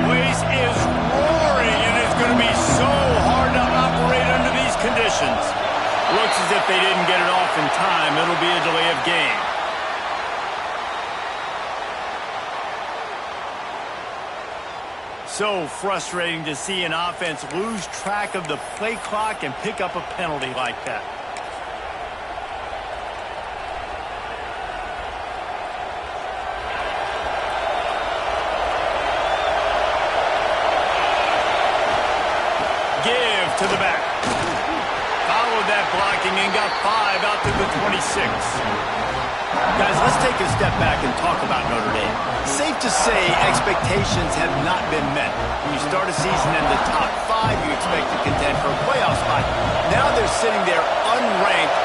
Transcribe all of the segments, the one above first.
place is roaring, and it's going to be so hard to operate under these conditions. Looks as if they didn't get it off in time. It'll be a delay of game. So frustrating to see an offense lose track of the play clock and pick up a penalty like that. Give to the back. Followed that blocking and got 5 out to the 26. Guys, let's take a step back and talk about Notre Dame. Safe to say expectations have not been met. When you start a season in the top 5, you expect to contend for a playoff spot. Now they're sitting there unranked.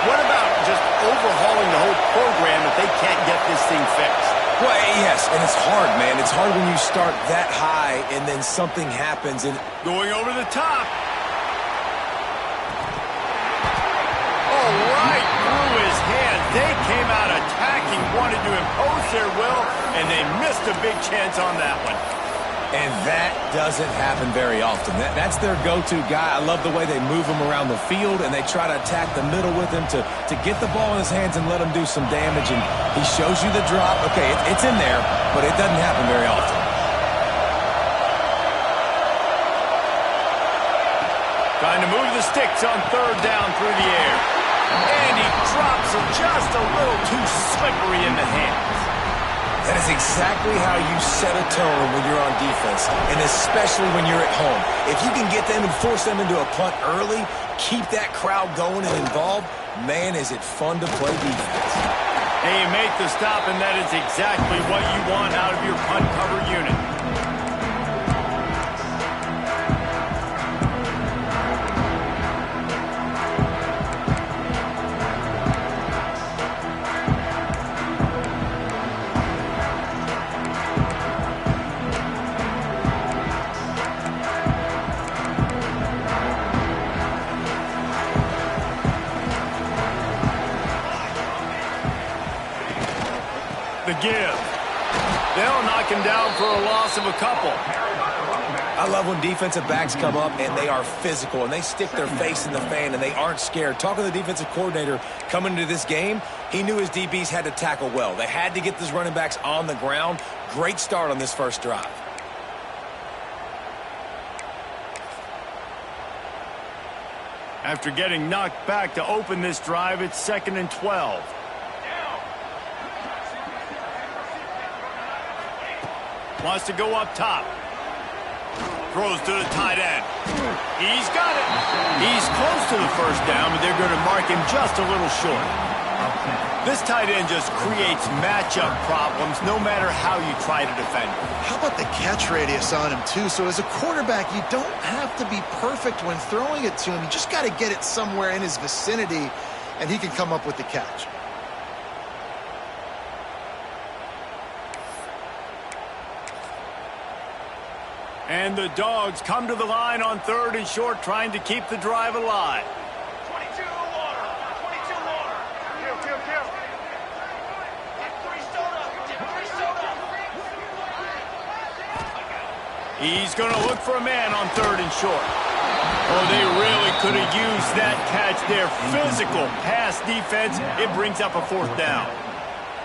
What about just overhauling the whole program if they can't get this thing fixed? Well, yes, and it's hard, man. It's hard when you start that high and then something happens. And going over the top. Oh, right through his hands. They came out attacking, wanted to impose their will, and they missed a big chance on that one. And that doesn't happen very often. That's their go-to guy. I love the way they move him around the field, and they try to attack the middle with him to get the ball in his hands and let him do some damage. And he shows you the drop. Okay, it's in there, but it doesn't happen very often. Trying to move the sticks on 3rd down through the air. And he drops it just a little too slippery in the hands. That is exactly how you set a tone when you're on defense, and especially when you're at home. If you can get them and force them into a punt early, keep that crowd going and involved, man, is it fun to play defense. And you make the stop, and that is exactly what you want out of your punt cover unit. The give. They'll knock him down for a loss of a couple. I love when defensive backs come up and they are physical and they stick their face in the fan and they aren't scared. Talking to the defensive coordinator coming into this game, he knew his DBs had to tackle well. They had to get those running backs on the ground. Great start on this first drive. After getting knocked back to open this drive, it's 2nd and 12. Wants to go up top. Throws to the tight end. He's got it. He's close to the 1st down, but they're going to mark him just a little short. This tight end just creates matchup problems no matter how you try to defend him. How about the catch radius on him, too? So as a quarterback, you don't have to be perfect when throwing it to him. You just got to get it somewhere in his vicinity, and he can come up with the catch. And the Dogs come to the line on 3rd and short, trying to keep the drive alive. 22 water. 22 water. Kill. Get 3 soda. He's going to look for a man on 3rd and short. Oh, they really could have used that catch there. Physical pass defense. It brings up a 4th down.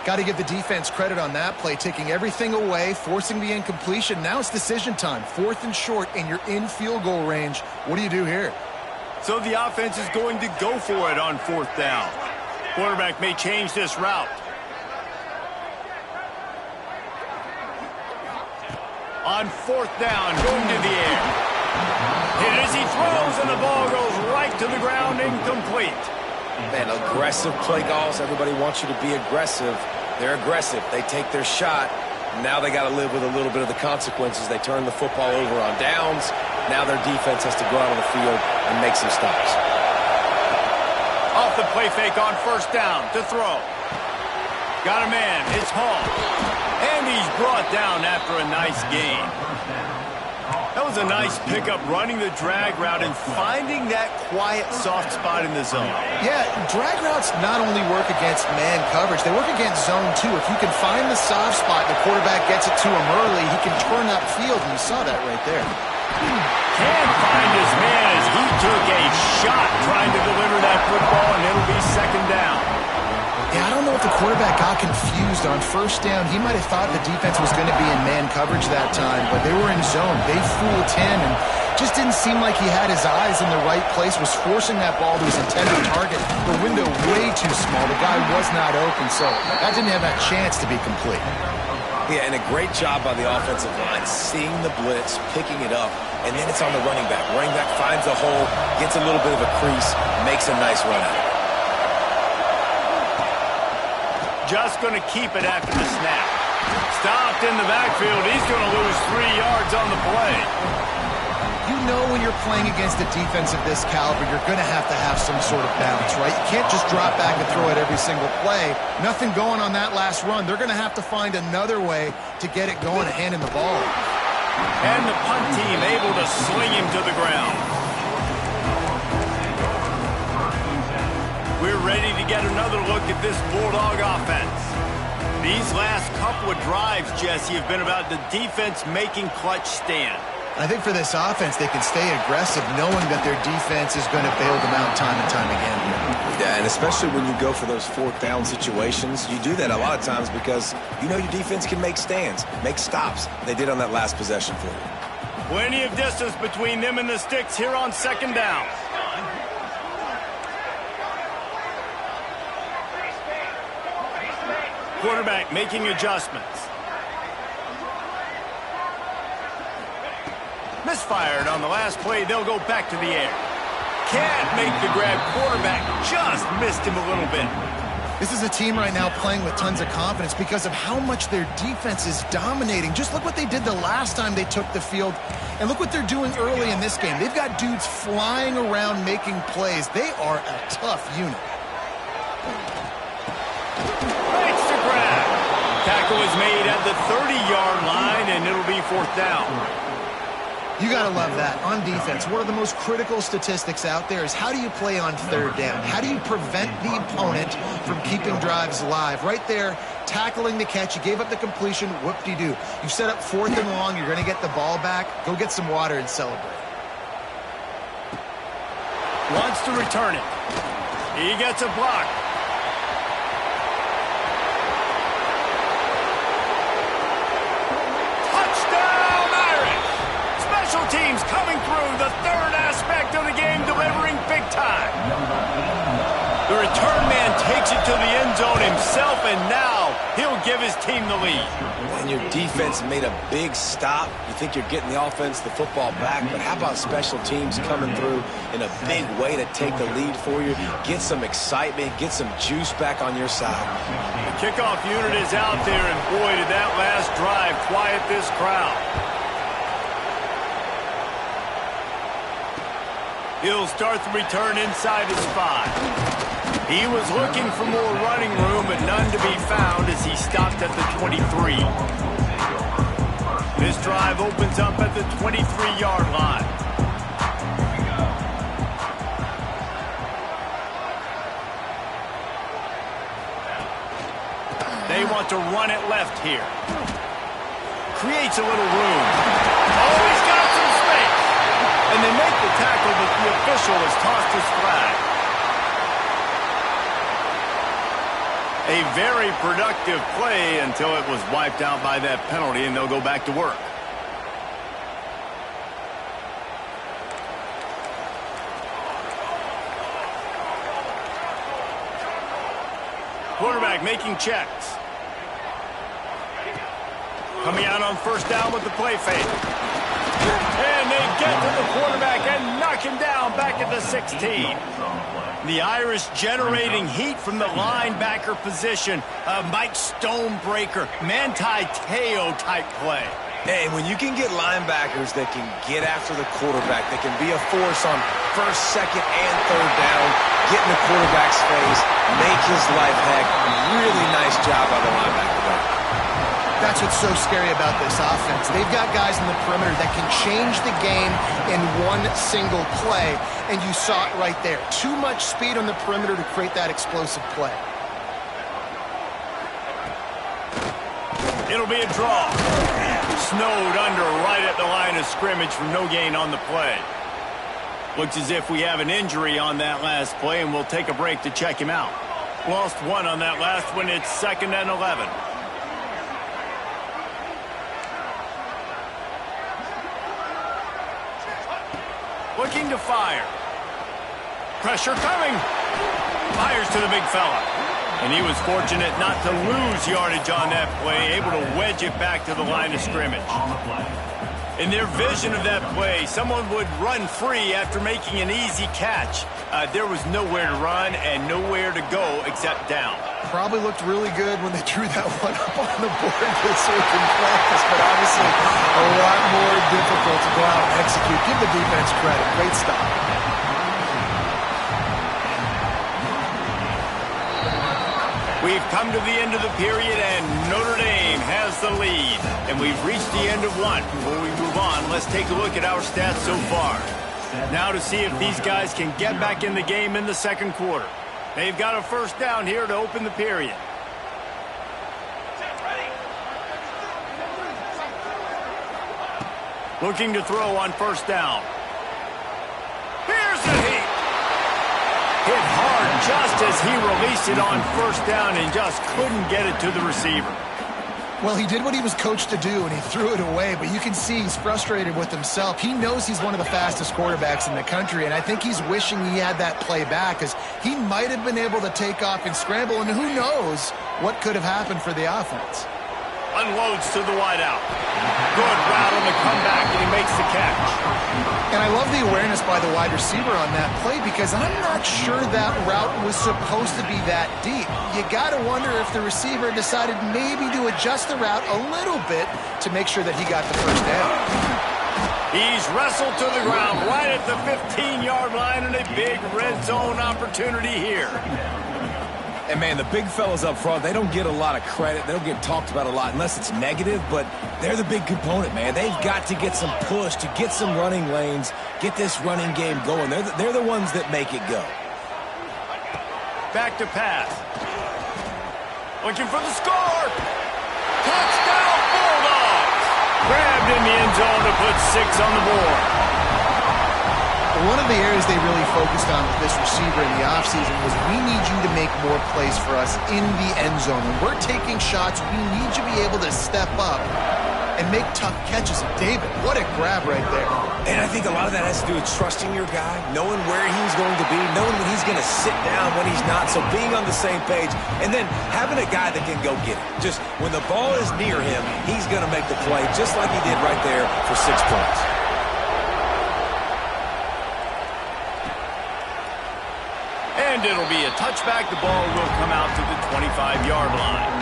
Got to give the defense credit on that play, taking everything away, forcing the incompletion. Now it's decision time. 4th and short, and you're in field goal range. What do you do here? So the offense is going to go for it on 4th down. Quarterback may change this route. On 4th down, going to the air. Hit as he throws, and the ball goes right to the ground, incomplete. Man, aggressive play calls. Everybody wants you to be aggressive. They're aggressive. They take their shot. Now they got to live with a little bit of the consequences. They turn the football over on downs. Now their defense has to go out on the field and make some stops. Off the play fake on 1st down to throw. Got a man. It's Hall. And he's brought down after a nice gain. That was a nice pickup, running the drag route and finding that quiet, soft spot in the zone. Yeah, drag routes not only work against man coverage, they work against zone too. If you can find the soft spot and the quarterback gets it to him early, he can turn upfield, and you saw that right there. Can't find his man as he took a shot trying to deliver that football, and it'll be second down. Yeah, I don't know if the quarterback got confused on first down. He might have thought the defense was going to be in man coverage that time, but they were in zone. They fooled him and just didn't seem like he had his eyes in the right place, was forcing that ball to his intended target. The window way too small. The guy was not open, so that didn't have that chance to be complete. Yeah, and a great job by the offensive line, seeing the blitz, picking it up, and then it's on the running back. Running back finds a hole, gets a little bit of a crease, makes a nice run at it. Just going to keep it after the snap. Stopped in the backfield. He's going to lose 3 yards on the play. You know when you're playing against a defense of this caliber, you're going to have some sort of balance, right? You can't just drop back and throw it every single play. Nothing going on that last run. They're going to have to find another way to get it going and hand in the ball. And the punt team able to swing him to the ground. We're ready to get another look at this Bulldog offense. These last couple of drives, Jesse, have been about the defense making clutch stand. I think for this offense, they can stay aggressive knowing that their defense is going to bail them out time and time again. Yeah, and especially when you go for those fourth down situations, you do that a lot of times because you know your defense can make stands, make stops. They did on that last possession for you. Plenty of distance between them and the sticks here on second down. Quarterback making adjustments. Misfired on the last play. They'll go back to the air. Can't make the grab. Quarterback just missed him a little bit. This is a team right now playing with tons of confidence because of how much their defense is dominating. Just look what they did the last time they took the field, and look what they're doing early in this game. They've got dudes flying around making plays. They are a tough unit. Makes the grab. Tackle is made at the 30-yard line, and it'll be fourth down. You got to love that. On defense, one of the most critical statistics out there is how do you play on third down? How do you prevent the opponent from keeping drives alive? Right there, tackling the catch. You gave up the completion. Whoop-de-doo. You set up fourth and long. You're going to get the ball back. Go get some water and celebrate. Wants to return it. He gets a block. Teams coming through, the third aspect of the game, delivering big time. The return man takes it to the end zone himself, and now he'll give his team the lead. And your defense made a big stop. You think you're getting the offense, the football back, but how about special teams coming through in a big way to take the lead for you, get some excitement, get some juice back on your side. The kickoff unit is out there, and boy, did that last drive quiet this crowd. He'll start the return inside his 5. He was looking for more running room, but none to be found as he stopped at the 23. This drive opens up at the 23-yard line. They want to run it left here. Creates a little room. Oh, he's got some space. And they make the tackle, but the official has tossed his flag. A very productive play until it was wiped out by that penalty, and they'll go back to work. Quarterback making checks. Coming out on first down with the play fake. And they get to the quarterback and knock him down back at the 16. The Irish generating heat from the linebacker position. Mike Stonebreaker, Manti Te'o type play. Hey, when you can get linebackers that can get after the quarterback, that can be a force on first, second, and third down, get in the quarterback's face, make his life heck. Really nice job by the linebacker there. That's what's so scary about this offense. They've got guys in the perimeter that can change the game in one single play, and you saw it right there. Too much speed on the perimeter to create that explosive play. It'll be a draw. Snowed under right at the line of scrimmage from no gain on the play. Looks as if we have an injury on that last play, and we'll take a break to check him out. Lost one on that last one. It's 2nd and 11. Looking to fire. Pressure coming. Fires to the big fella. And he was fortunate not to lose yardage on that play, able to wedge it back to the line of scrimmage. In their vision of that play, someone would run free after making an easy catch. There was nowhere to run and nowhere to go except down. Probably looked really good when they drew that one up on the board this week in practice, but obviously a lot more difficult to go out and execute. Give the defense credit. Great stop. We've come to the end of the period, and Notre Dame has the lead. And we've reached the end of one. Before we move on, let's take a look at our stats so far. Now to see if these guys can get back in the game in the second quarter. They've got a first down here to open the period. Looking to throw on first down. Here's the heat. Hit hard just as he released it on first down and just couldn't get it to the receiver. Well, he did what he was coached to do, and he threw it away, but you can see he's frustrated with himself. He knows he's one of the fastest quarterbacks in the country, and I think he's wishing he had that play back, because he might have been able to take off and scramble, and who knows what could have happened for the offense. Unloads to the wideout. Good route on the comeback, and he makes the catch. And I love the awareness by the wide receiver on that play, because I'm not sure that route was supposed to be that deep. You got to wonder if the receiver decided maybe to adjust the route a little bit to make sure that he got the first down. He's wrestled to the ground right at the 15-yard line, and a big red zone opportunity here. And, man, the big fellas up front, they don't get a lot of credit. They don't get talked about a lot unless it's negative, but they're the big component, man. They've got to get some push, to get some running lanes, get this running game going. They're the ones that make it go. Back to pass. Looking for the score. Touchdown, Bulldogs. Grabbed in the end zone to put 6 on the board. One of the areas they really focused on with this receiver in the offseason was, we need you to make more plays for us in the end zone. When we're taking shots, we need you to be able to step up and make tough catches. And David, what a grab right there. And I think a lot of that has to do with trusting your guy, knowing where he's going to be, knowing when he's going to sit down, when he's not, so being on the same page, and then having a guy that can go get it. Just when the ball is near him, he's going to make the play, just like he did right there for 6 points. And it'll be a touchback. The ball will come out to the 25-yard line.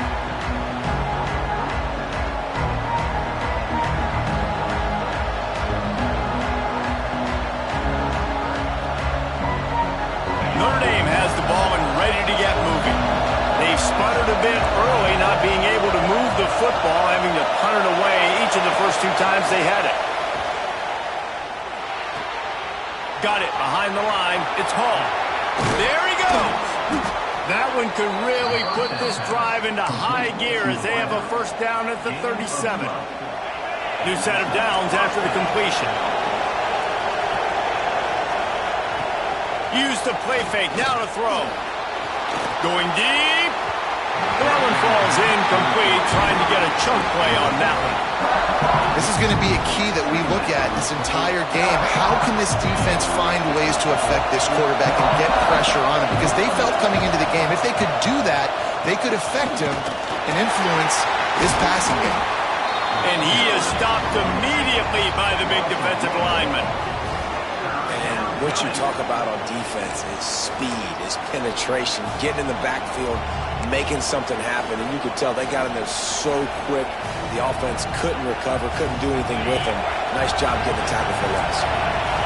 Notre Dame has the ball and ready to get moving. They've sputtered a bit early, not being able to move the football, having to punt it away each of the first 2 times they had it. Got it behind the line. It's Hall. There he goes. That one could really put this drive into high gear as they have a first down at the 37. New set of downs after the completion. Use the play fake. Now to throw. Going deep. That one falls incomplete, trying to get a chunk play on that one. This is going to be a key that we look at this entire game. How can this defense find ways to affect this quarterback and get pressure on him? Because they felt coming into the game, if they could do that, they could affect him and influence his passing game. And he is stopped immediately by the big defensive lineman. And what you talk about on defense is speed, is penetration, getting in the backfield, making something happen. And you could tell they got in there so quick. The offense couldn't recover, couldn't do anything with him. Nice job getting the tackle for loss.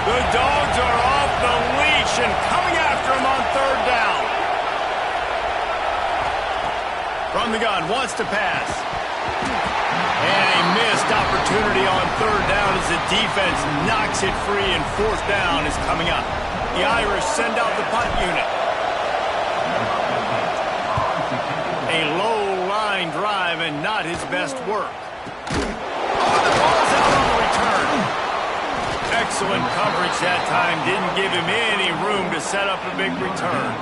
The Dogs are off the leash and coming after him on third down. From the gun, wants to pass. And a missed opportunity on third down as the defense knocks it free, and fourth down is coming up. The Irish send out the punt unit. A low-line drive and not his best work. Oh, the ball's out on the return. Excellent coverage that time. Didn't give him any room to set up a big return.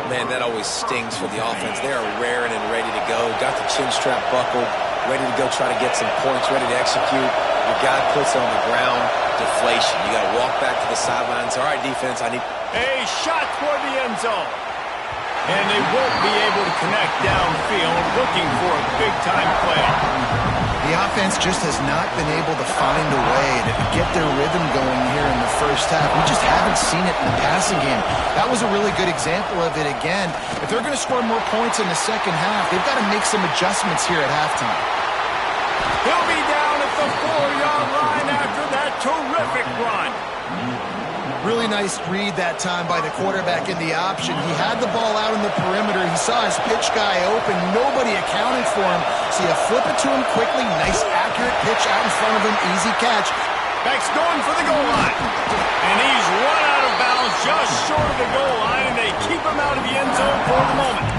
Man, that always stings for the offense. They are raring and ready to go. Got the chin strap buckled, ready to go try to get some points, ready to execute. Your guy puts it on the ground, deflation. You got to walk back to the sidelines. All right, defense, I need... A shot toward the end zone. And they won't be able to connect downfield, looking for a big-time play. The offense just has not been able to find a way to get their rhythm going here in the first half. We just haven't seen it in the passing game. That was a really good example of it again. If they're going to score more points in the second half, they've got to make some adjustments here at halftime. He'll be down at the 4-yard line after that terrific run. Really nice read that time by the quarterback in the option. He had the ball out in the perimeter. He saw his pitch guy open. Nobody accounted for him. So you flip it to him quickly. Nice, accurate pitch out in front of him. Easy catch. Beck's going for the goal line. And he's run out of bounds just short of the goal line. And they keep him out of the end zone for the moment.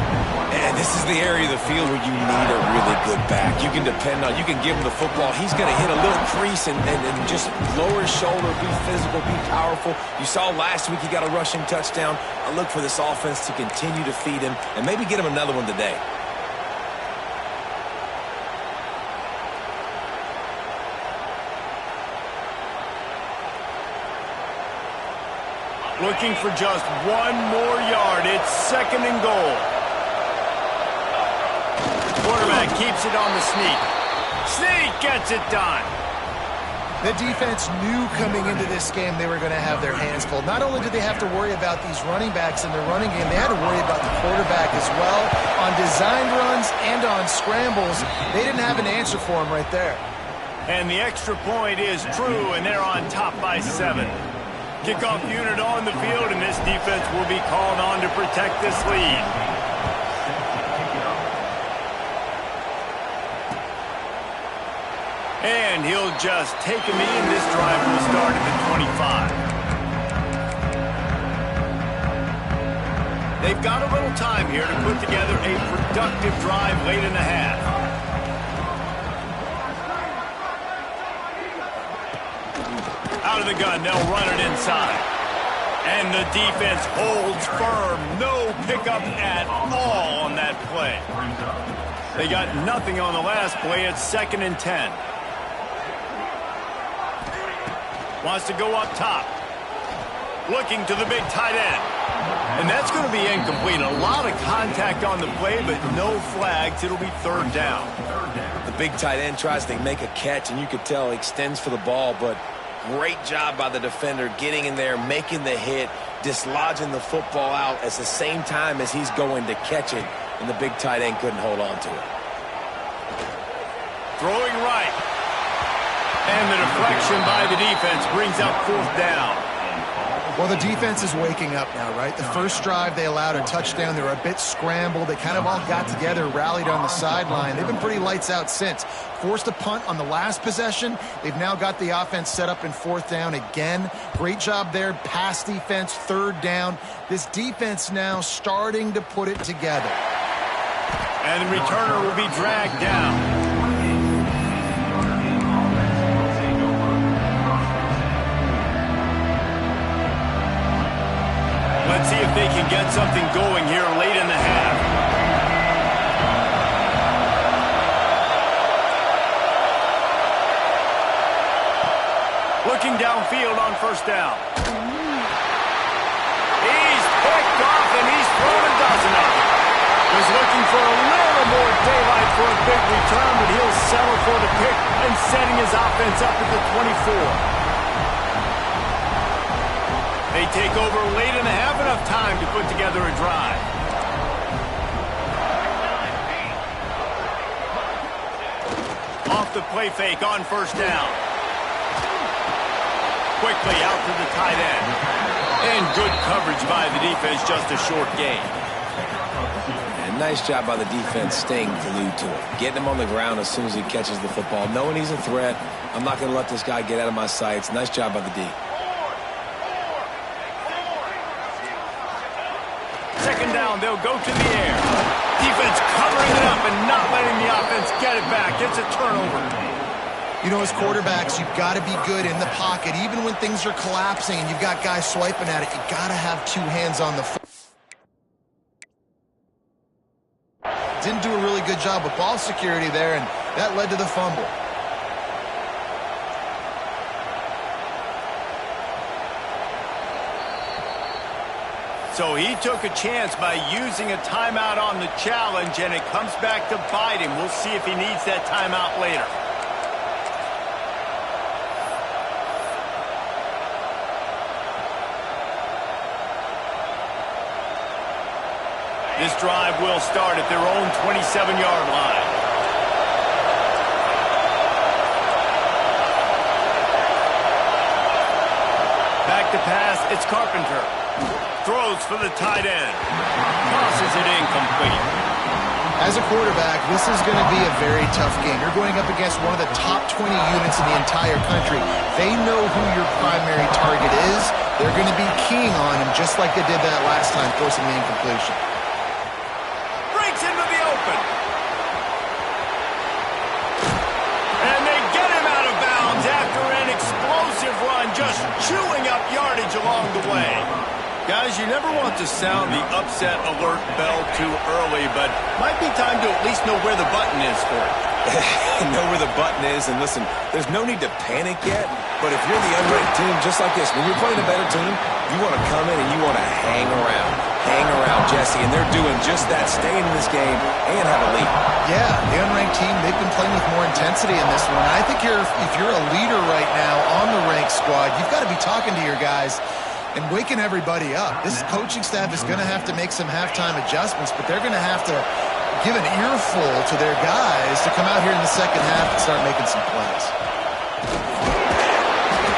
And this is the area of the field where you need a really good back. You can depend on, you can give him the football. He's going to hit a little crease and just lower his shoulder, be physical, be powerful. You saw last week he got a rushing touchdown. I look for this offense to continue to feed him and maybe get him another one today. Looking for just one more yard. It's second and goal. Quarterback keeps it on the sneak. Sneak gets it done. The defense knew coming into this game they were going to have their hands full. Not only did they have to worry about these running backs in the running game, they had to worry about the quarterback as well. On designed runs and on scrambles, they didn't have an answer for him right there. And the extra point is true, and they're on top by 7. Kickoff unit on the field, and this defense will be called on to protect this lead. And he'll just take him in. This drive will start at the 25. They've got a little time here to put together a productive drive late in the half. Out of the gun, they'll run it inside. And the defense holds firm. No pickup at all on that play. They got nothing on the last play. It's 2nd and 10. Wants to go up top. Looking to the big tight end. And that's going to be incomplete. A lot of contact on the play, but no flags. It'll be 3rd down. The big tight end tries to make a catch, and you could tell he extends for the ball, but great job by the defender getting in there, making the hit, dislodging the football out at the same time as he's going to catch it, and the big tight end couldn't hold on to it. Throwing right. And the deflection by the defense brings up 4th down. Well, the defense is waking up now, right? The first drive, they allowed a touchdown. They were a bit scrambled. They kind of all got together, rallied on the sideline. They've been pretty lights out since. Forced a punt on the last possession. They've now got the offense set up in 4th down again. Great job there. Pass defense, 3rd down. This defense now starting to put it together. And the returner will be dragged down. Let's see if they can get something going here late in the half. Looking downfield on 1st down. He's picked off and he's thrown a dozen of them. Was looking for a little more daylight for a big return, but he'll settle for the pick and setting his offense up at the 24. They take over late in the half, enough time to put together a drive. Off the play fake on 1st down. Quickly out to the tight end. And good coverage by the defense, just a short gain. And Nice job by the defense staying glued to it. Getting him on the ground as soon as he catches the football. Knowing he's a threat, I'm not going to let this guy get out of my sights. Nice job by the D. Second down, they'll go to the air. Defense covering it up and not letting the offense get it back. It's a turnover. You know, as quarterbacks, you've got to be good in the pocket. Even when things are collapsing and you've got guys swiping at it, you've got to have two hands on the foot. Didn't do a really good job with ball security there, and that led to the fumble. So he took a chance by using a timeout on the challenge, and it comes back to bite him. We'll see if he needs that timeout later. This drive will start at their own 27-yard line. Back to pass, it's Carpenter. Throws for the tight end. Tosses it incomplete. As a quarterback, this is going to be a very tough game. You're going up against one of the top 20 units in the entire country. They know who your primary target is. They're going to be keying on him just like they did that last time, forcing the incompletion. Breaks into the open. And they get him out of bounds after an explosive run, just chewing up yardage along the way. Guys, you never want to sound the upset alert bell too early, but might be time to at least know where the button is for it. Know where the button is, and listen, there's no need to panic yet, but if you're the unranked team, just like this, when you're playing a better team, you want to come in and you want to hang around. Hang around, Jesse, and they're doing just that, staying in this game and have a lead. Yeah, the unranked team, they've been playing with more intensity in this one. I think if you're a leader right now on the ranked squad, you've got to be talking to your guys and waking everybody up. This coaching staff is going to have to make some halftime adjustments, but they're going to have to give an earful to their guys to come out here in the second half and start making some plays.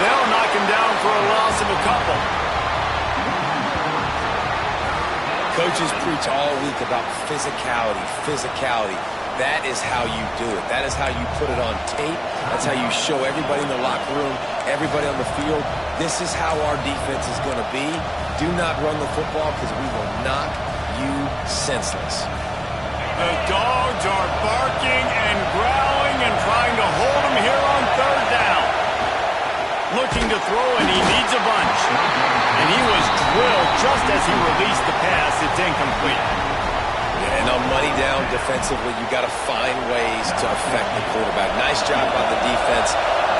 They'll knock him down for a loss of a couple. Coaches preach all week about physicality, physicality. That is how you do it. That is how you put it on tape. That's how you show everybody in the locker room, everybody on the field. This is how our defense is going to be. Do not run the football because we will knock you senseless. The dogs are barking and growling and trying to hold him here on third down. Looking to throw, and he needs a bunch. And he was drilled just as he released the pass. It's incomplete. And on money down defensively, you got to find ways to affect the quarterback. Nice job by the defense,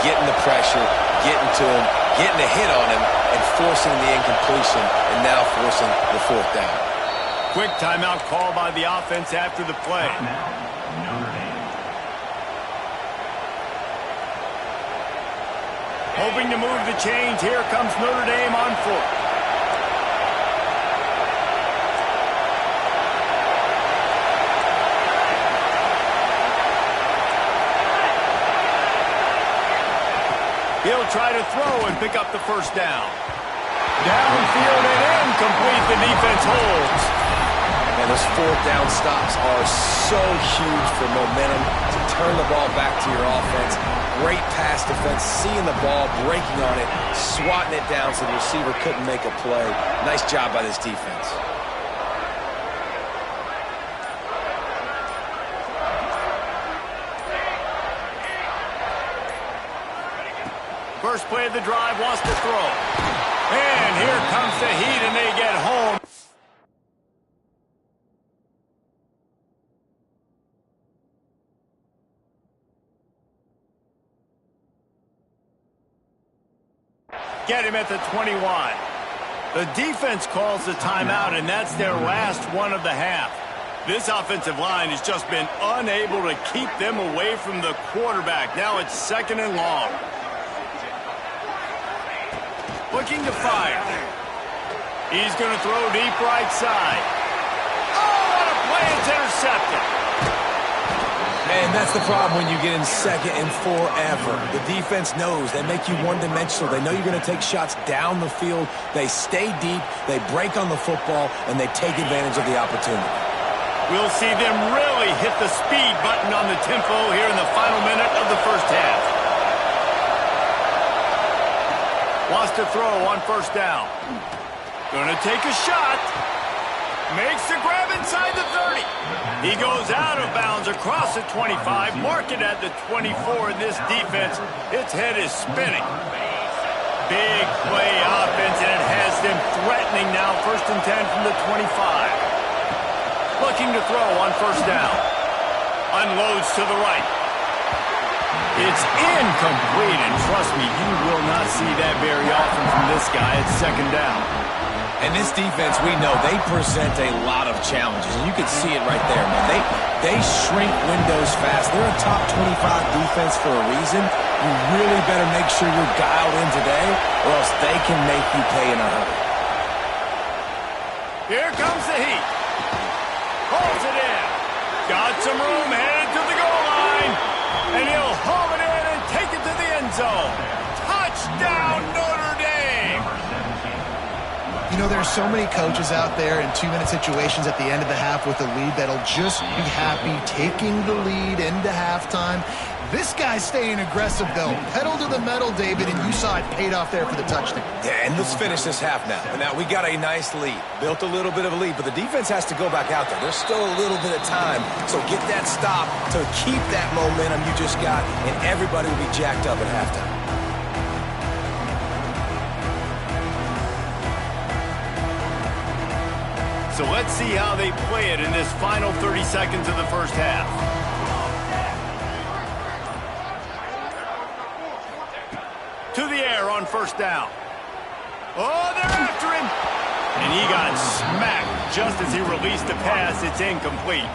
getting the pressure, getting to him, getting a hit on him, and forcing the incompletion, and now forcing the fourth down. Quick timeout call by the offense after the play. Hoping to move the chains. Here comes Notre Dame on foot. He'll try to throw and pick up the first down. Downfield and incomplete. The defense holds. And those fourth down stops are so huge for momentum to turn the ball back to your offense. Great pass defense, seeing the ball, breaking on it, swatting it down so the receiver couldn't make a play. Nice job by this defense. First play of the drive, wants to throw. And here comes the heat, and they get home. Get him at the 21. The defense calls the timeout, and that's their last one of the half. This offensive line has just been unable to keep them away from the quarterback. Now it's second and long. Looking to fire. He's going to throw deep right side. Oh, what a play. It's intercepted. Man, that's the problem when you get in second and forever. The defense knows. They make you one-dimensional. They know you're going to take shots down the field. They stay deep, they break on the football, and they take advantage of the opportunity. We'll see them really hit the speed button on the tempo here in the final minute of the first half. Wants to throw on first down. Gonna take a shot. Makes the grab inside the 30. He goes out of bounds across the 25. Mark it at the 24 in this defense. Its head is spinning. Big play offense, and it has them threatening now. 1st and 10 from the 25. Looking to throw on first down. Unloads to the right. It's incomplete, and trust me, you will not see that very often from this guy at 2nd down. And this defense, we know, they present a lot of challenges. And you can see it right there, man. They shrink windows fast. They're a top 25 defense for a reason. You really better make sure you're dialed in today, or else they can make you pay in a hurry. Here comes the heat. Holds it in. Got some room, headed to the goal line. And he'll haul it in and take it to the end zone. Touchdown, Notre Dame! You know, there's so many coaches out there in 2-minute situations at the end of the half with a lead that'll just be happy taking the lead into halftime. This guy's staying aggressive, though. Pedal to the metal, David, and you saw it paid off there for the touchdown. Yeah, and let's finish this half now. And now we got a nice lead. Built a little bit of a lead, but the defense has to go back out there. There's still a little bit of time. So get that stop to keep that momentum you just got, and everybody will be jacked up at halftime. So let's see how they play it in this final 30 seconds of the first half. To the air on first down. Oh, they're after him. And he got smacked just as he released the pass. It's incomplete.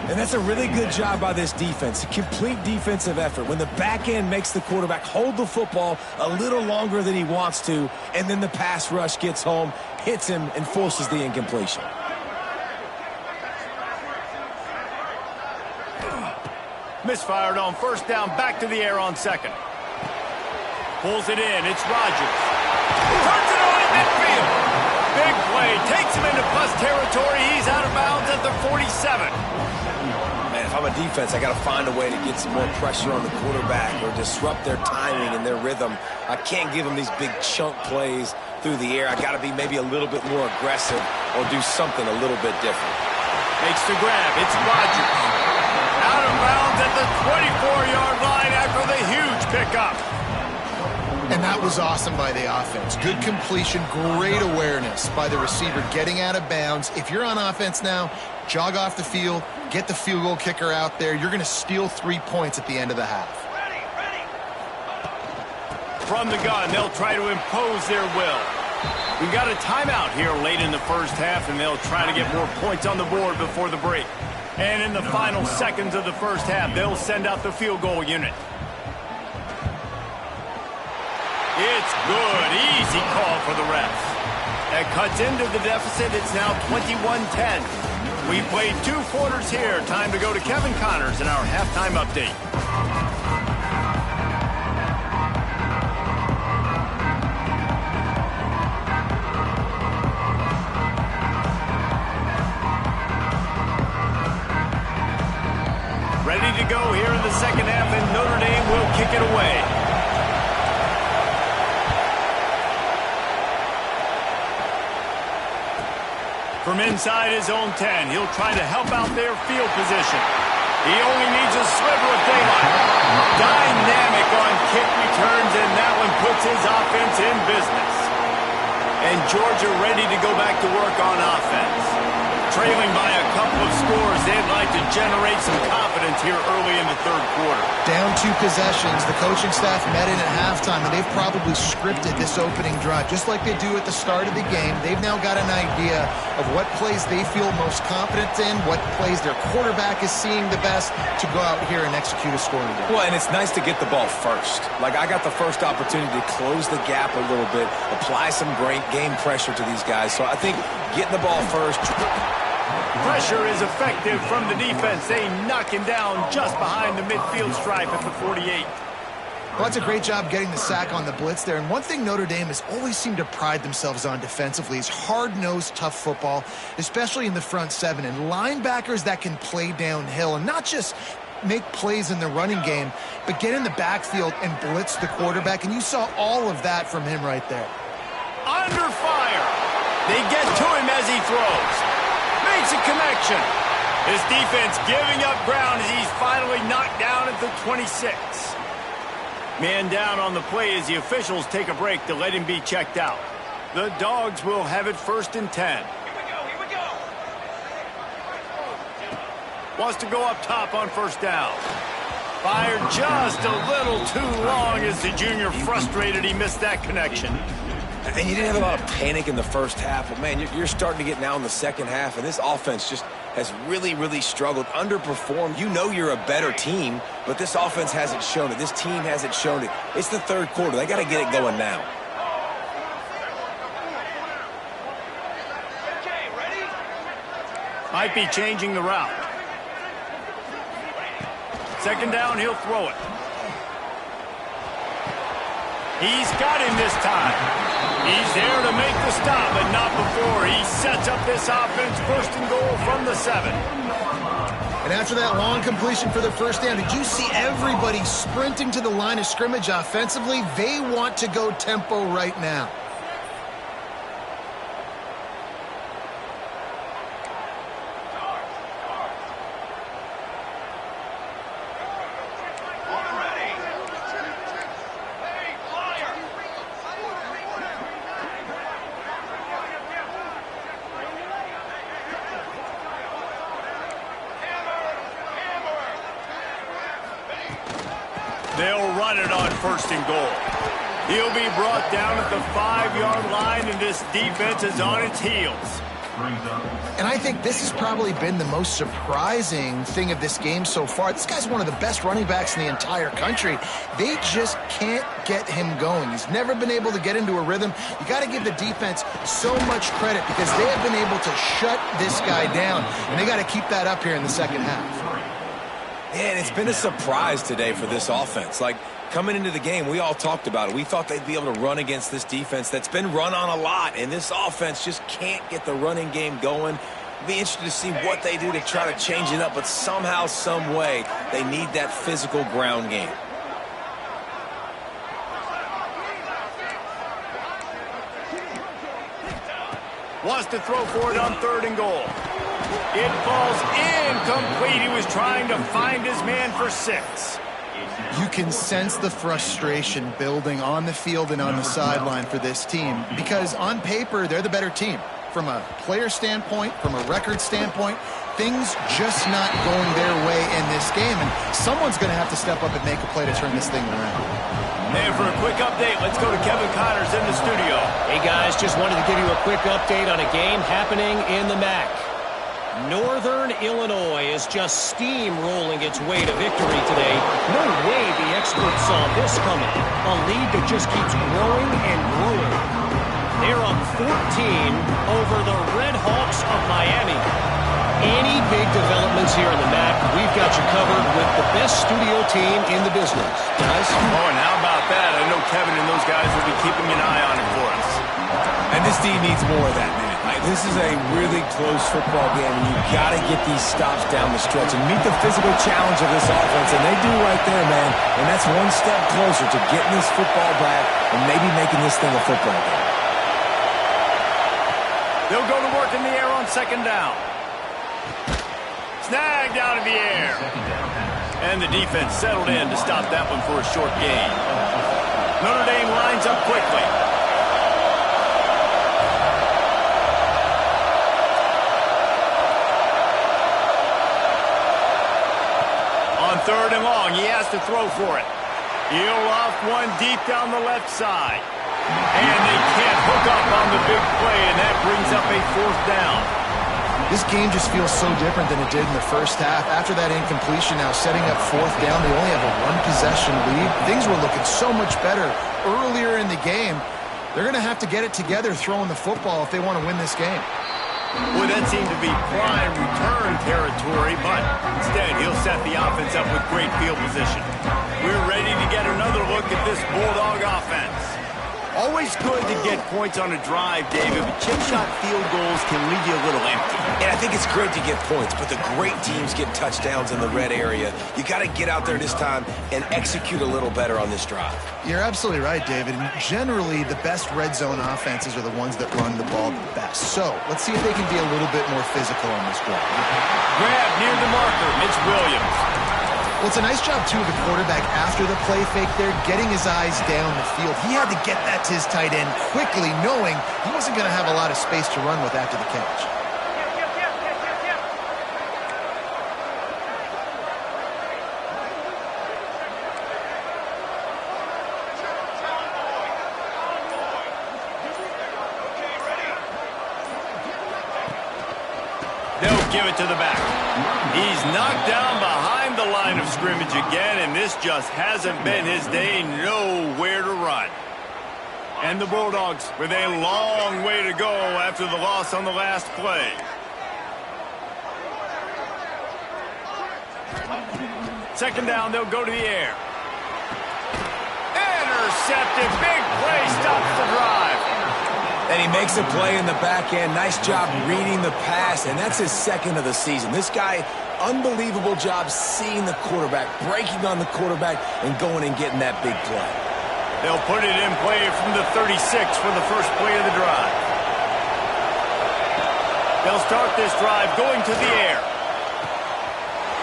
And that's a really good job by this defense. A complete defensive effort. When the back end makes the quarterback hold the football a little longer than he wants to, and then the pass rush gets home, hits him, and forces the incompletion. Misfired on first down, back to the air on second. Pulls it in, it's Rodgers. Turns it on in midfield. Big play, takes him into plus territory. He's out of bounds at the 47. Man, if I'm a defense, I got to find a way to get some more pressure on the quarterback or disrupt their timing and their rhythm. I can't give them these big chunk plays through the air. I got to be maybe a little bit more aggressive or do something a little bit different. Makes the grab, it's Rodgers. Out of bounds at the 24-yard line after the huge pickup. And that was awesome by the offense. Good completion, great awareness by the receiver getting out of bounds. If you're on offense now, jog off the field, get the field goal kicker out there. You're going to steal 3 points at the end of the half. From the gun, they'll try to impose their will. We've got a timeout here late in the first half, and they'll try to get more points on the board before the break. And in the final seconds of the first half, they'll send out the field goal unit. It's good. Easy call for the refs. That cuts into the deficit. It's now 21-10. We played 2 quarters here. Time to go to Kevin Connors in our halftime update. Ready to go here in the second half, and Notre Dame will kick it away. From inside his own 10, he'll try to help out their field position. He only needs a sliver of daylight. Dynamic on kick returns, and that one puts his offense in business. And Georgia ready to go back to work on offense. Trailing by a couple of scores, they'd like to generate some confidence here early in the third quarter. Down 2 possessions, the coaching staff met in at halftime, and they've probably scripted this opening drive, just like they do at the start of the game. They've now got an idea of what plays they feel most confident in, what plays their quarterback is seeing the best to go out here and execute a scoring game. Well, and it's nice to get the ball first. Like, I got the first opportunity to close the gap a little bit, apply some great game pressure to these guys. So I think getting the ball first. Pressure is effective from the defense. They knock him down just behind the midfield stripe at the 48. Well, that's a great job getting the sack on the blitz there. And one thing Notre Dame has always seemed to pride themselves on defensively is hard-nosed, tough football, especially in the front seven. And linebackers that can play downhill and not just make plays in the running game, but get in the backfield and blitz the quarterback. And you saw all of that from him right there. Under fire. They get to him as he throws. Makes a connection. His defense giving up ground as he's finally knocked down at the 26. Man down on the play as the officials take a break to let him be checked out. The Dogs will have it 1st and 10. Here we go. Wants to go up top on 1st down. Fired just a little too long as the junior frustrated he missed that connection. And you didn't have a lot of panic in the first half, but, man, you're starting to get now in the second half, and this offense just has really, really struggled, underperformed. You know you're a better team, but this offense hasn't shown it. This team hasn't shown it. It's the 3rd quarter. They got to get it going now. Okay, ready? Might be changing the route. 2nd down, he'll throw it. He's got him this time. He's there to make the stop, but not before. He sets up this offense 1st and goal from the 7. And after that long completion for the 1st down, did you see everybody sprinting to the line of scrimmage offensively? They want to go tempo right now. They'll run it on 1st and goal. He'll be brought down at the 5-yard line, and this defense is on its heels. And I think this has probably been the most surprising thing of this game so far. This guy's one of the best running backs in the entire country. They just can't get him going. He's never been able to get into a rhythm. You got to give the defense so much credit because they have been able to shut this guy down, and they got to keep that up here in the second half. Yeah, and it's been a surprise today for this offense. Like, coming into the game, we all talked about it. We thought they'd be able to run against this defense that's been run on a lot, and this offense just can't get the running game going. It'll be interesting to see what they do to try to change it up, but somehow, some way, they need that physical ground game. Wants to throw for it on 3rd and goal. It falls incomplete. He was trying to find his man for 6. You can sense the frustration building on the field and on the sideline for this team because on paper, they're the better team. From a player standpoint, from a record standpoint, things just not going their way in this game, and someone's going to have to step up and make a play to turn this thing around. And for a quick update, let's go to Kevin Connors in the studio. Hey, guys, just wanted to give you a quick update on a game happening in the MAC. Northern Illinois is just steamrolling its way to victory today. No way the experts saw this coming. A lead that just keeps growing and growing. They're up 14 over the Red Hawks of Miami. Any big developments here in the MAC, we've got you covered with the best studio team in the business. Guys? Oh, and how about that? I know Kevin and those guys will be keeping an eye on it for us. And this team needs more of that, man. This is a really close football game, and you've got to get these stops down the stretch and meet the physical challenge of this offense, and they do right there, man. And that's one step closer to getting this football back and maybe making this thing a football game. They'll go to work in the air on 2nd down. Snagged out of the air. And the defense settled in to stop that one for a short gain. Notre Dame lines up quickly. On 3rd and long, he has to throw for it. He'll loft one deep down the left side. And they can't hook up on the big play, and that brings up a 4th down. This game just feels so different than it did in the first half. After that incompletion, now setting up 4th down, they only have a 1-possession lead. Things were looking so much better earlier in the game. They're going to have to get it together throwing the football if they want to win this game. Boy, that seemed to be prime return territory, but instead he'll set the offense up with great field position. We're ready to get another look at this Bulldog offense. Always good to get points on a drive, David, but chip shot field goals can leave you a little empty. And I think it's great to get points, but the great teams get touchdowns in the red area. You got to get out there this time and execute a little better on this drive. You're absolutely right, David. And generally, the best red zone offenses are the ones that run the ball the best. So let's see if they can be a little bit more physical on this drive. Grab near the marker, Mitch Williams. Well, it's a nice job, too, of the quarterback after the play fake there, getting his eyes down the field. He had to get that to his tight end quickly, knowing he wasn't going to have a lot of space to run with after the catch. They'll give it to the back. He's knocked down behind the line of scrimmage again, and this just hasn't been his day. Nowhere to run. And the Bulldogs with a long way to go after the loss on the last play. Second down, they'll go to the air. Intercepted. Big play stops the drive. And he makes a play in the back end. Nice job reading the pass, and that's his second of the season. This guy, unbelievable job seeing the quarterback, breaking on the quarterback, and going and getting that big play. They'll put it in play from the 36 for the first play of the drive. They'll start this drive going to the air.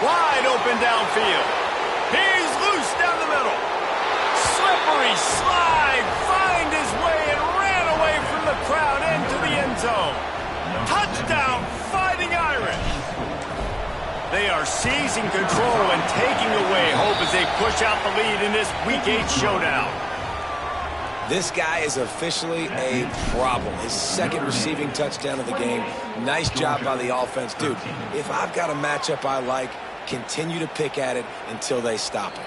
Wide open downfield. He's loose down the middle. Slippery slide. Find his way and ran away from the crowd into the end zone. Touchdown, Fighting Irish. They are seizing control and taking away hope as they push out the lead in this Week 8 showdown. This guy is officially a problem. His second receiving touchdown of the game. Nice job by the offense. Dude, if I've got a matchup I like, continue to pick at it until they stop it.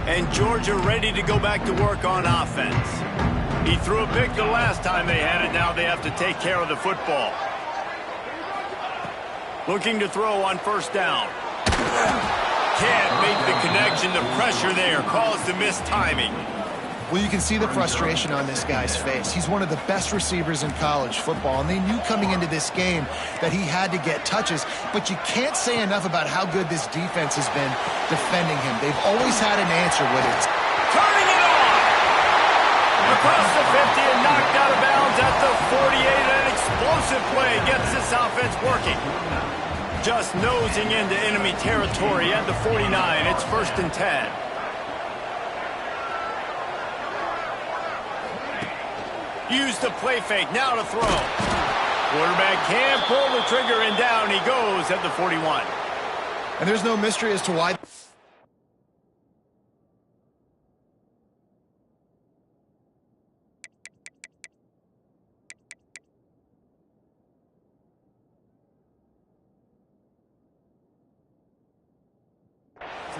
And Georgia ready to go back to work on offense. He threw a pick the last time they had it. Now they have to take care of the football. Looking to throw on first down. Can't make the connection. The pressure there caused the missed timing. Well, you can see the frustration on this guy's face. He's one of the best receivers in college football, and they knew coming into this game that he had to get touches, but you can't say enough about how good this defense has been defending him. They've always had an answer with it. Turning it on! Across the 50 and knocked out of bounds at the 48. An explosive play gets this offense working. Just nosing into enemy territory at the 49. It's 1st and 10. Use the play fake, now to throw. Quarterback can't pull the trigger, and down he goes at the 41. And there's no mystery as to why.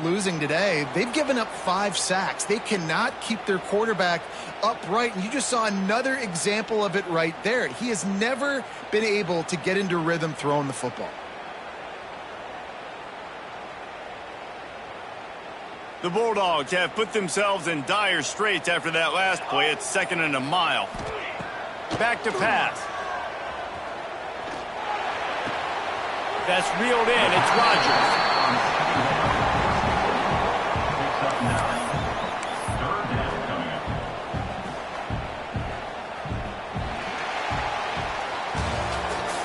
Losing today, they've given up 5 sacks. They cannot keep their quarterback upright, and you just saw another example of it right there. He has never been able to get into rhythm throwing the football. The Bulldogs have put themselves in dire straits after that last play. It's 2nd and a mile. Back to pass. That's reeled in. It's Rodgers.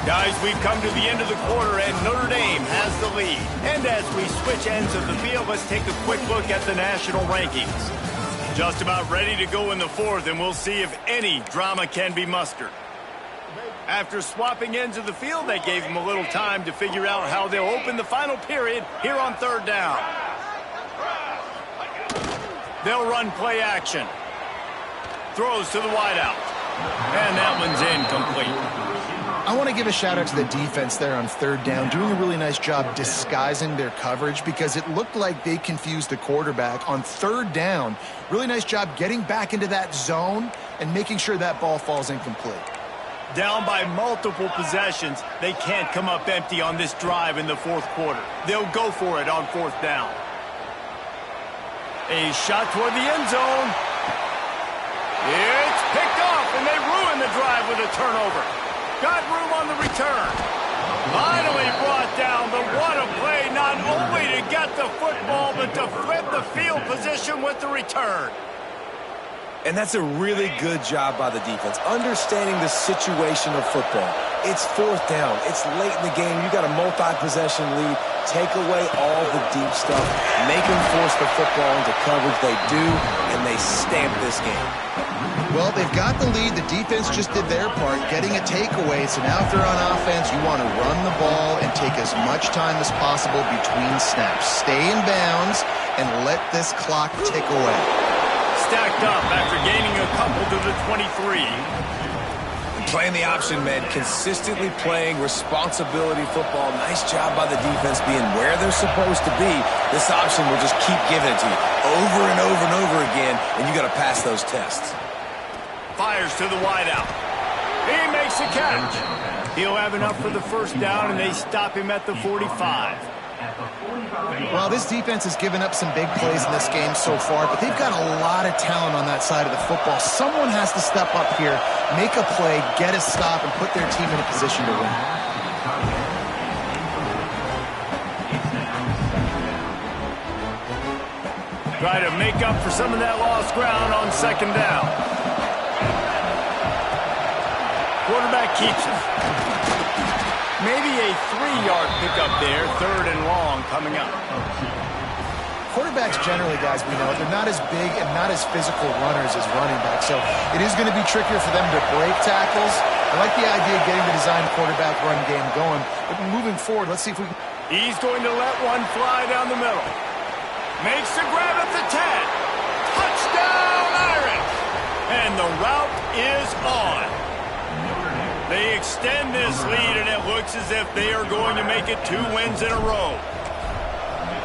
Guys, we've come to the end of the quarter, and Notre Dame has the lead. And as we switch ends of the field, let's take a quick look at the national rankings. Just about ready to go in the 4th, and we'll see if any drama can be mustered. After swapping ends of the field, that gave them a little time to figure out how they'll open the final period here on 3rd down. They'll run play action. Throws to the wideout. And that one's incomplete. I want to give a shout out to the defense there on 3rd down, doing a really nice job disguising their coverage because it looked like they confused the quarterback on 3rd down. Really nice job getting back into that zone and making sure that ball falls incomplete. Down by multiple possessions, they can't come up empty on this drive in the fourth quarter. They'll go for it on fourth down. A shot toward the end zone. It's picked off, and they ruin the drive with a turnover. Got room on the return. Finally brought down, but what a play, not only to get the football, but to flip the field position with the return. And that's a really good job by the defense, understanding the situation of football. It's fourth down. It's late in the game. You got a multi-possession lead. Take away all the deep stuff. Make them force the football into coverage. They do, and they stamp this game. Well, they've got the lead. The defense just did their part, getting a takeaway. So now if they're on offense, you want to run the ball and take as much time as possible between snaps. Stay in bounds and let this clock tick away. Stacked up after gaining a couple to the 23. Playing the option, man. Consistently playing responsibility football. Nice job by the defense being where they're supposed to be. This option will just keep giving it to you over and over and over again, and you got to pass those tests. Fires to the wideout. He makes the catch. He'll have enough for the first down, and they stop him at the 45. Well, this defense has given up some big plays in this game so far, but they've got a lot of talent on that side of the football. Someone has to step up here, make a play, get a stop, and put their team in a position to win. Try to make up for some of that lost ground on second down. Quarterback keeps it. Maybe a 3-yard pickup there, third and long coming up. Quarterbacks generally, guys, we know, they're not as big and not as physical runners as running backs, so it is going to be trickier for them to break tackles. I like the idea of getting the design quarterback run game going, but moving forward, let's see if we can... He's going to let one fly down the middle. Makes the grab at the 10. Touchdown, Irish! And the route is on. They extend this lead, and it looks as if they are going to make it 2 wins in a row.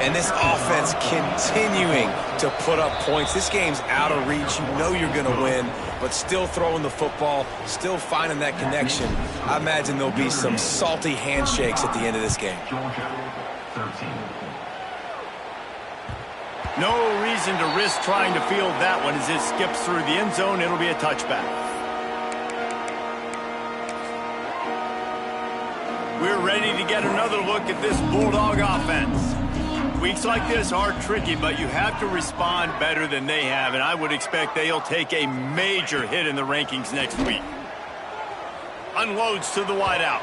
And this offense continuing to put up points. This game's out of reach. You know you're going to win, but still throwing the football, still finding that connection. I imagine there'll be some salty handshakes at the end of this game. No reason to risk trying to field that one as it skips through the end zone. It'll be a touchback. We're ready to get another look at this Bulldog offense. Weeks like this are tricky, but you have to respond better than they have, and I would expect they'll take a major hit in the rankings next week. Unloads to the wideout.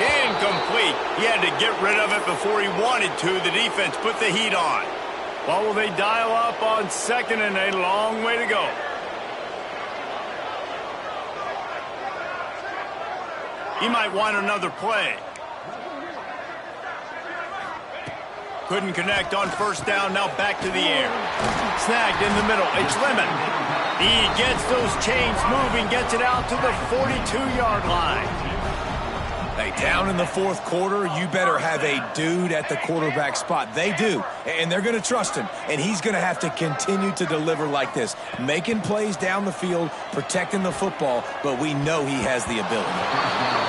Incomplete. He had to get rid of it before he wanted to. The defense put the heat on. Well, will they dial up on second, and a long way to go. He might want another play. Couldn't connect on first down. Now back to the air. Snagged in the middle. It's Lemon. He gets those chains moving, gets it out to the 42-yard line. Hey, down in the fourth quarter, you better have a dude at the quarterback spot. They do, and they're going to trust him, and he's going to have to continue to deliver like this, making plays down the field, protecting the football, but we know he has the ability.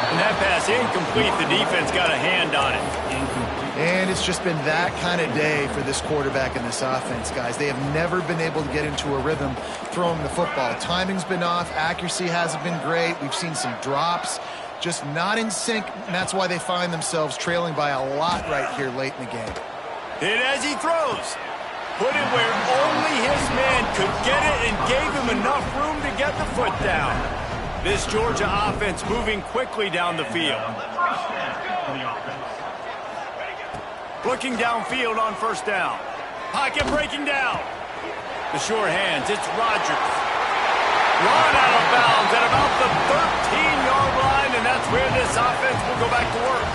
And that pass incomplete. The defense got a hand on it. And it's just been that kind of day for this quarterback and this offense, guys. They have never been able to get into a rhythm throwing the football. Timing's been off. Accuracy hasn't been great. We've seen some drops. Just not in sync, and that's why they find themselves trailing by a lot right here late in the game. Hit as he throws. Put it where only his man could get it and gave him enough room to get the foot down. This Georgia offense moving quickly down the field. Looking downfield on first down. Pocket breaking down. The sure hands, it's Rodgers. Run out of bounds at about the 13-yard line, and that's where this offense will go back to work.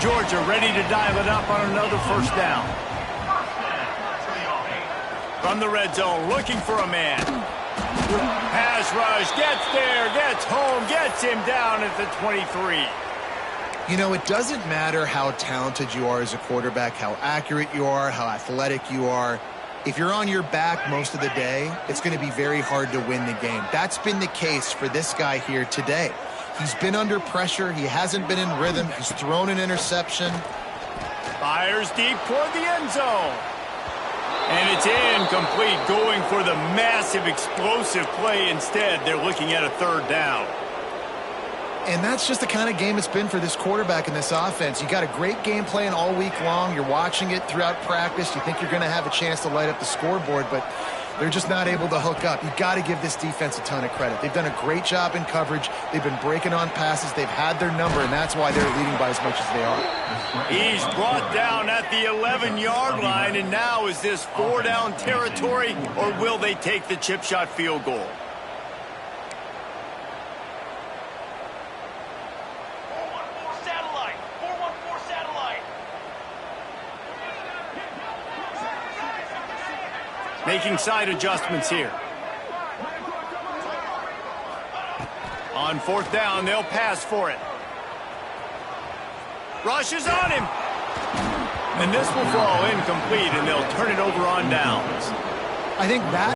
Georgia ready to dial it up on another first down. From the red zone, looking for a man. Pass rush, gets there, gets home, gets him down at the 23. You know, it doesn't matter how talented you are as a quarterback, how accurate you are, how athletic you are. If you're on your back most of the day, it's going to be very hard to win the game. That's been the case for this guy here today. He's been under pressure. He hasn't been in rhythm. He's thrown an interception. Fires deep toward the end zone. And it's incomplete, going for the massive explosive play instead. They're looking at a third down. And that's just the kind of game it's been for this quarterback in this offense. You got a great game plan all week long. You're watching it throughout practice. You think you're going to have a chance to light up the scoreboard, but they're just not able to hook up. You've got to give this defense a ton of credit. They've done a great job in coverage. They've been breaking on passes. They've had their number, and that's why they're leading by as much as they are. He's brought down at the 11-yard line, and now is this 4-down territory, or will they take the chip shot field goal? 414 satellite. 414 satellite. Making side adjustments here. On fourth down, they'll pass for it. Rushes on him. And this will fall incomplete, and they'll turn it over on downs. I think that